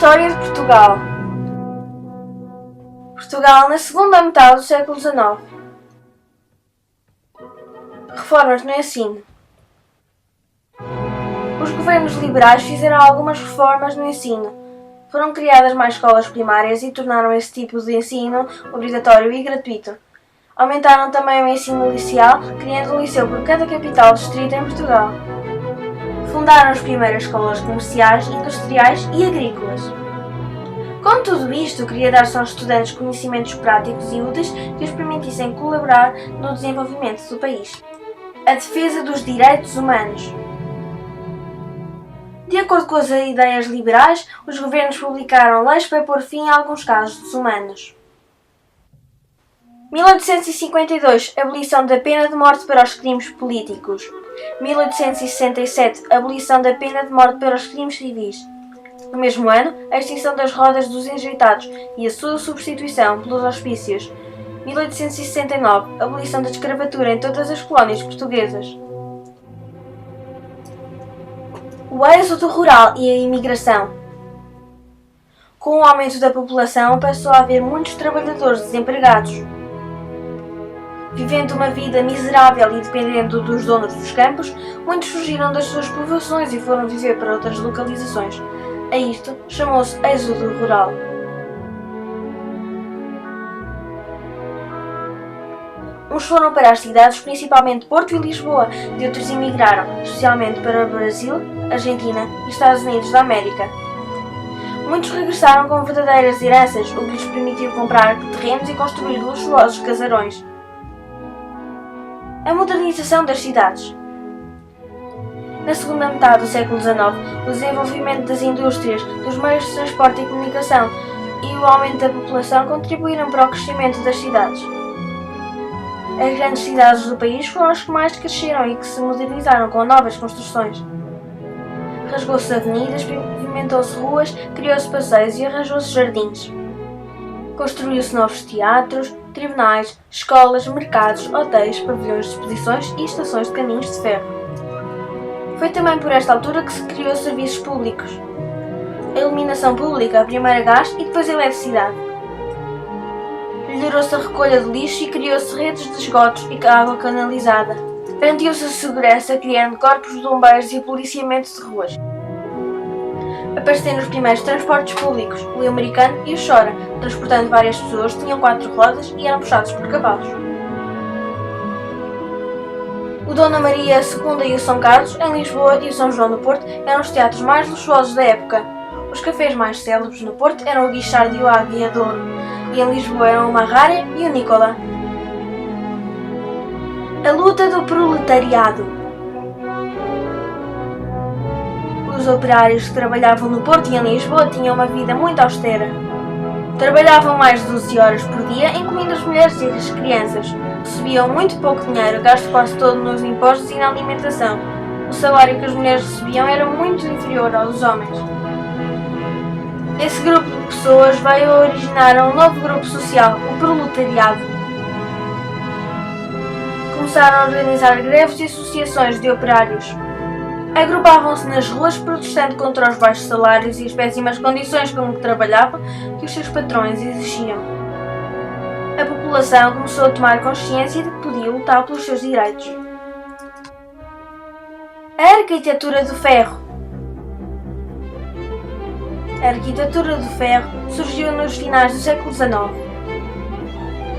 História de Portugal. Portugal na segunda metade do século XIX. Reformas no ensino. Os governos liberais fizeram algumas reformas no ensino. Foram criadas mais escolas primárias e tornaram esse tipo de ensino obrigatório e gratuito. Aumentaram também o ensino liceal, criando um liceu por cada capital distrito em Portugal. Fundaram as primeiras escolas comerciais, industriais e agrícolas. Com tudo isto, queria dar-se aos estudantes conhecimentos práticos e úteis que os permitissem colaborar no desenvolvimento do país. A defesa dos direitos humanos. De acordo com as ideias liberais, os governos publicaram leis para pôr fim a alguns casos desumanos. 1852 – Abolição da pena de morte para os crimes políticos. 1867 – Abolição da pena de morte para os crimes civis. No mesmo ano, a extinção das rodas dos enjeitados e a sua substituição pelos hospícios. 1869 – Abolição da escravatura em todas as colónias portuguesas. O êxodo rural e a imigração. Com o aumento da população, passou a haver muitos trabalhadores desempregados. Vivendo uma vida miserável e dependendo dos donos dos campos, muitos fugiram das suas povoações e foram viver para outras localizações. A isto chamou-se êxodo rural. Uns foram para as cidades, principalmente Porto e Lisboa, e outros emigraram, especialmente para o Brasil, Argentina e Estados Unidos da América. Muitos regressaram com verdadeiras heranças, o que lhes permitiu comprar terrenos e construir luxuosos casarões. A modernização das cidades. Na segunda metade do século XIX, o desenvolvimento das indústrias, dos meios de transporte e comunicação e o aumento da população contribuíram para o crescimento das cidades. As grandes cidades do país foram as que mais cresceram e que se modernizaram com novas construções. Rasgou-se avenidas, pavimentou-se ruas, criou-se passeios e arranjou-se jardins. Construiu-se novos teatros, tribunais, escolas, mercados, hotéis, pavilhões de exposições e estações de caminhos de ferro. Foi também por esta altura que se criou serviços públicos. A iluminação pública, a primeira gás e depois a eletricidade. Melhorou-se a recolha de lixo e criou-se redes de esgotos e água canalizada. Garantiu-se a segurança, criando corpos de bombeiros e policiamento de ruas. Apareceram os primeiros transportes públicos, o americano e o chora, transportando várias pessoas, tinham 4 rodas e eram puxados por cavalos. O Dona Maria II e o São Carlos, em Lisboa, e o São João no Porto eram os teatros mais luxuosos da época. Os cafés mais célebres no Porto eram o Guichard e o Águia de Ouro, e em Lisboa eram o Marrara e o Nicola. A luta do proletariado. Os operários que trabalhavam no Porto e em Lisboa tinham uma vida muito austera. Trabalhavam mais de 12 horas por dia, incluindo as mulheres e as crianças. Recebiam muito pouco dinheiro, gasto quase todo nos impostos e na alimentação. O salário que as mulheres recebiam era muito inferior ao dos homens. Esse grupo de pessoas veio a originar um novo grupo social, o proletariado. Começaram a organizar greves e associações de operários. Agrupavam-se nas ruas protestando contra os baixos salários e as péssimas condições com que trabalhavam que os seus patrões exigiam. A população começou a tomar consciência de que podia lutar pelos seus direitos. A arquitetura do ferro. A arquitetura do ferro surgiu nos finais do século XIX.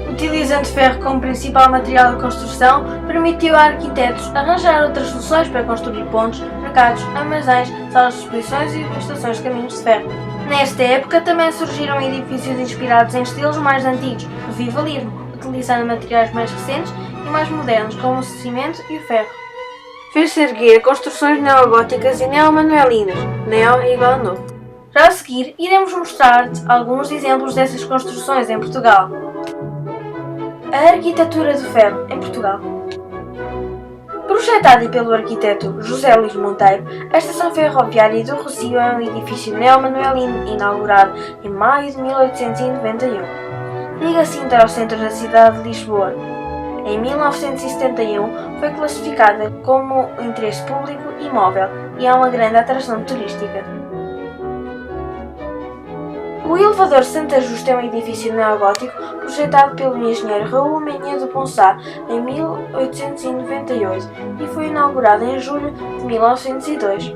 Utilizando ferro como principal material de construção, permitiu a arquitetos arranjar outras soluções para construir pontes, mercados, armazéns, salas de exposições e estações de caminhos de ferro. Nesta época também surgiram edifícios inspirados em estilos mais antigos, revivalismo, utilizando materiais mais recentes e mais modernos como o cimento e o ferro. Fez-se erguer construções neogóticas e neomanuelinas, neo é igual a novo. Já a seguir, iremos mostrar-te alguns exemplos dessas construções em Portugal. A arquitetura do ferro em Portugal. Projetada pelo arquiteto José Luís Monteiro, a Estação Ferroviária do Rossio é um edifício neomanuelino inaugurado em maio de 1891. Liga Sintra ao centro da cidade de Lisboa. Em 1971 foi classificada como interesse público imóvel e é uma grande atração turística. O elevador Santa Justa é um edifício neogótico projetado pelo engenheiro Raul Meñía de Poncá em 1898 e foi inaugurado em julho de 1902.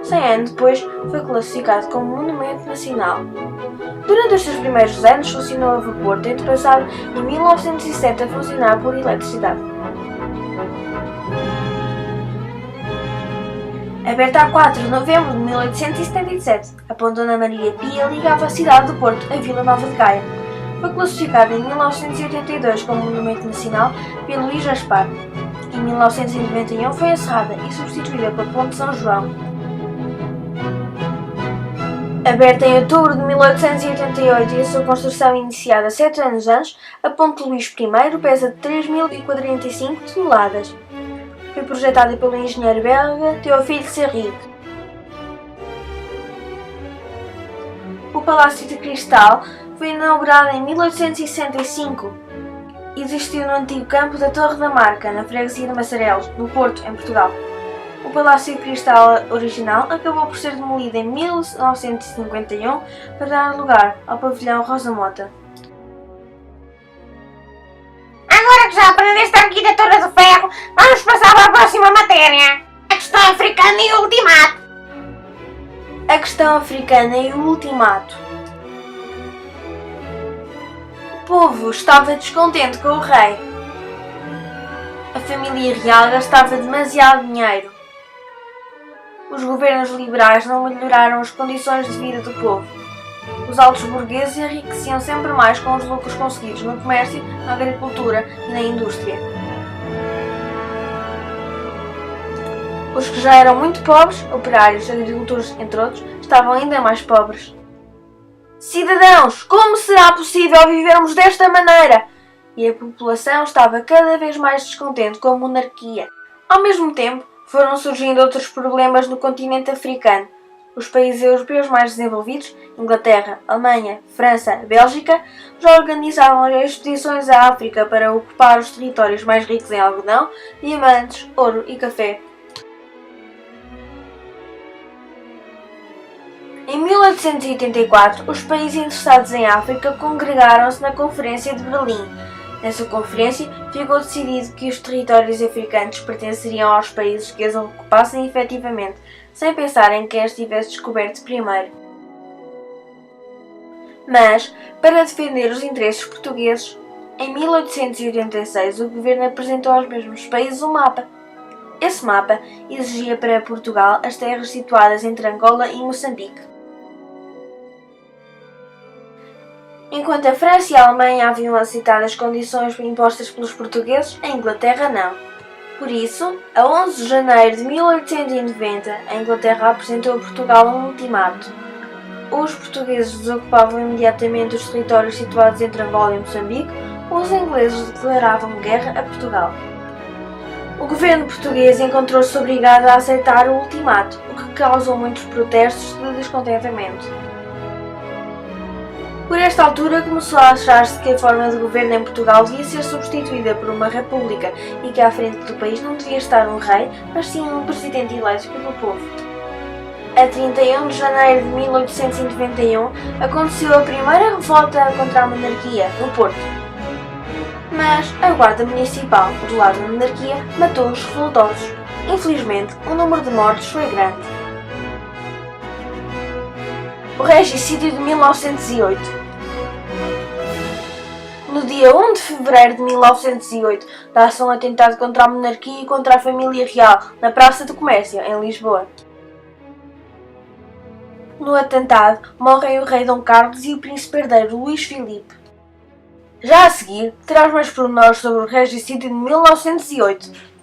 100 anos depois, foi classificado como Monumento Nacional. Durante os seus primeiros anos funcionou a vapor, tendo passado em 1907 a funcionar por eletricidade. Aberta a 4 de novembro de 1877, a Ponte Dona Maria Pia ligava a cidade do Porto à Vila Nova de Gaia. Foi classificada em 1982 como Monumento Nacional pelo Luís Gaspar. Em 1991 foi encerrada e substituída pela Ponte São João. Aberta em outubro de 1888 e a sua construção iniciada 7 anos antes, a Ponte Luís I pesa 3.045 toneladas. Foi projetada pelo engenheiro belga Théophile Seyrig. O Palácio de Cristal foi inaugurado em 1865. Existiu no antigo campo da Torre da Marca, na freguesia de Massarelos, no Porto, em Portugal. O Palácio de Cristal original acabou por ser demolido em 1951 para dar lugar ao pavilhão Rosa Mota. Agora que já aprendeste a arquitetura do ferro, vamos passar para a próxima matéria. A questão africana e o ultimato. A questão africana e o ultimato. O povo estava descontente com o rei. A família real gastava demasiado dinheiro. Os governos liberais não melhoraram as condições de vida do povo. Os altos burgueses enriqueciam sempre mais com os lucros conseguidos no comércio, na agricultura e na indústria. Os que já eram muito pobres, operários, agricultores, entre outros, estavam ainda mais pobres. Cidadãos, como será possível vivermos desta maneira? E a população estava cada vez mais descontente com a monarquia. Ao mesmo tempo, foram surgindo outros problemas no continente africano. Os países europeus mais desenvolvidos, Inglaterra, Alemanha, França, Bélgica, já organizavam expedições à África para ocupar os territórios mais ricos em algodão, diamantes, ouro e café. Em 1884, os países interessados em África congregaram-se na Conferência de Berlim. Nessa conferência, ficou decidido que os territórios africanos pertenceriam aos países que os ocupassem efetivamente, sem pensar em quem os tivesse descoberto primeiro. Mas, para defender os interesses portugueses, em 1886 o governo apresentou aos mesmos países um mapa. Esse mapa exigia para Portugal as terras situadas entre Angola e Moçambique. Enquanto a França e a Alemanha haviam aceitado as condições impostas pelos portugueses, a Inglaterra não. Por isso, a 11 de janeiro de 1890, a Inglaterra apresentou a Portugal um ultimato. Os portugueses desocupavam imediatamente os territórios situados entre Angola e Moçambique, ou os ingleses declaravam guerra a Portugal. O governo português encontrou-se obrigado a aceitar o ultimato, o que causou muitos protestos de descontentamento. Por esta altura começou a achar-se que a forma de governo em Portugal devia ser substituída por uma república e que à frente do país não devia estar um rei, mas sim um presidente eleito pelo povo. A 31 de janeiro de 1891 aconteceu a primeira revolta contra a monarquia, no Porto. Mas a guarda municipal, do lado da monarquia, matou os revoltosos. Infelizmente, o número de mortos foi grande. O regicídio de 1908. No dia 1 de fevereiro de 1908, dá-se um atentado contra a monarquia e contra a família real, na Praça do Comércio, em Lisboa. No atentado, morrem o rei Dom Carlos e o príncipe herdeiro Luís Filipe. Já a seguir, terás mais pormenores sobre o regicídio de 1908.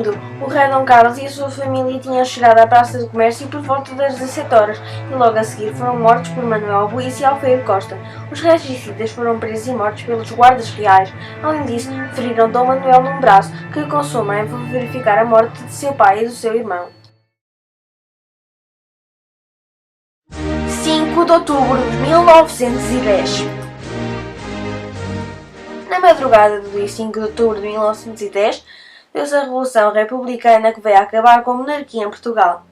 Resumindo, o rei Dom Carlos e a sua família tinham chegado à Praça do Comércio por volta das 17 horas e logo a seguir foram mortos por Manuel Albuíça e Alfredo Costa. Os regicidas foram presos e mortos pelos guardas reais. Além disso, feriram Dom Manuel num braço, que com sua mãe foi verificar a morte de seu pai e do seu irmão. 5 de outubro de 1910. Na madrugada do dia 5 de outubro de 1910, deu-se a Revolução Republicana que veio acabar com a monarquia em Portugal.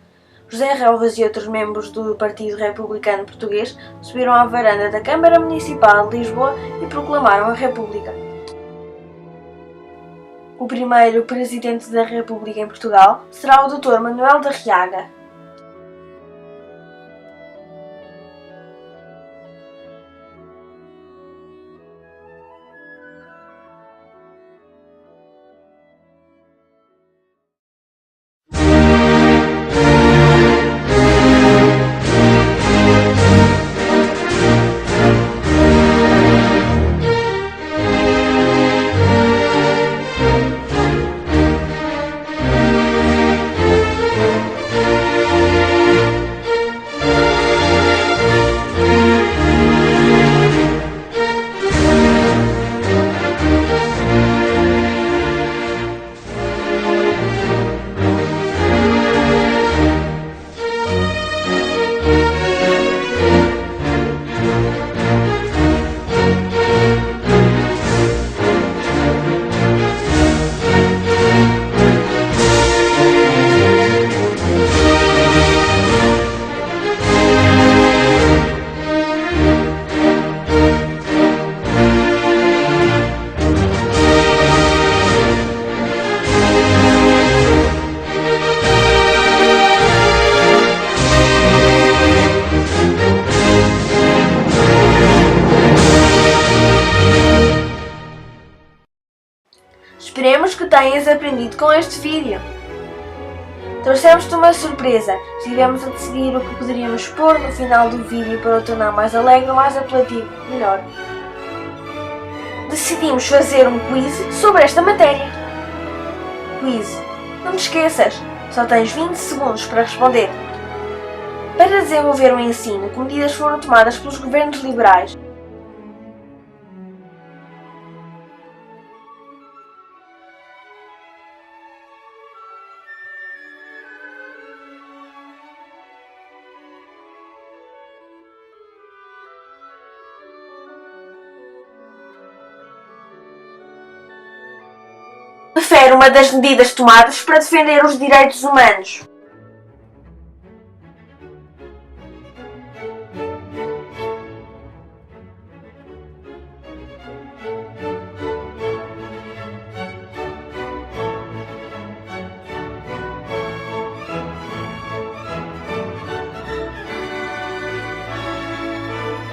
José Relvas e outros membros do Partido Republicano Português subiram à varanda da Câmara Municipal de Lisboa e proclamaram a República. O primeiro Presidente da República em Portugal será o Dr. Manuel da Riaga. Esperemos que tenhas aprendido com este vídeo. Trouxemos-te uma surpresa. Estivemos a decidir o que poderíamos pôr no final do vídeo para o tornar mais alegre, mais apelativo, melhor. Decidimos fazer um quiz sobre esta matéria. Quiz. Não te esqueças, só tens 20 segundos para responder. Para desenvolver o ensino, que medidas foram tomadas pelos governos liberais? Refere uma das medidas tomadas para defender os direitos humanos.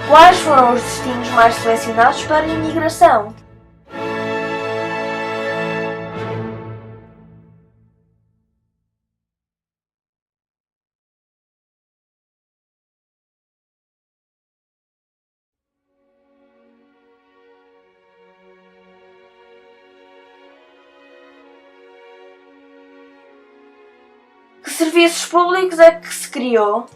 Quais foram os destinos mais selecionados para a imigração? Que serviços públicos é que se criou?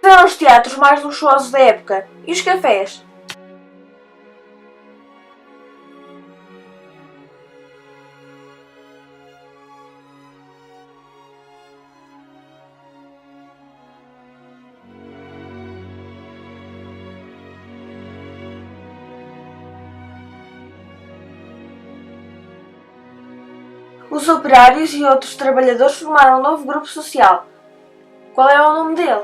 Eram os teatros mais luxuosos da época e os cafés? Os operários e outros trabalhadores formaram um novo grupo social. Qual é o nome dele?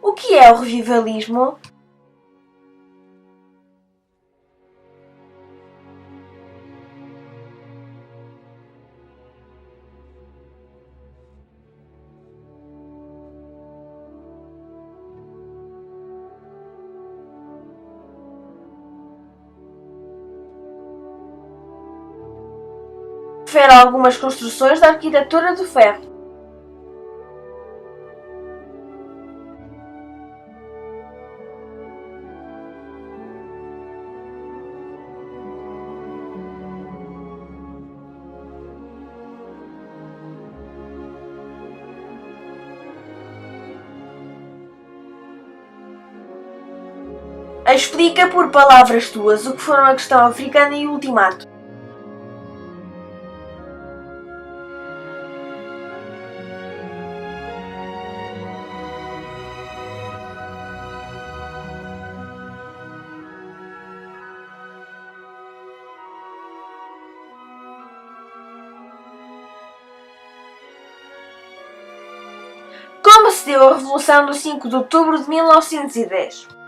O que é o revivalismo? Refere a algumas construções da arquitetura do ferro. Explica por palavras tuas o que foram a questão africana e o ultimato. Como se deu a Revolução do 5 de Outubro de 1910?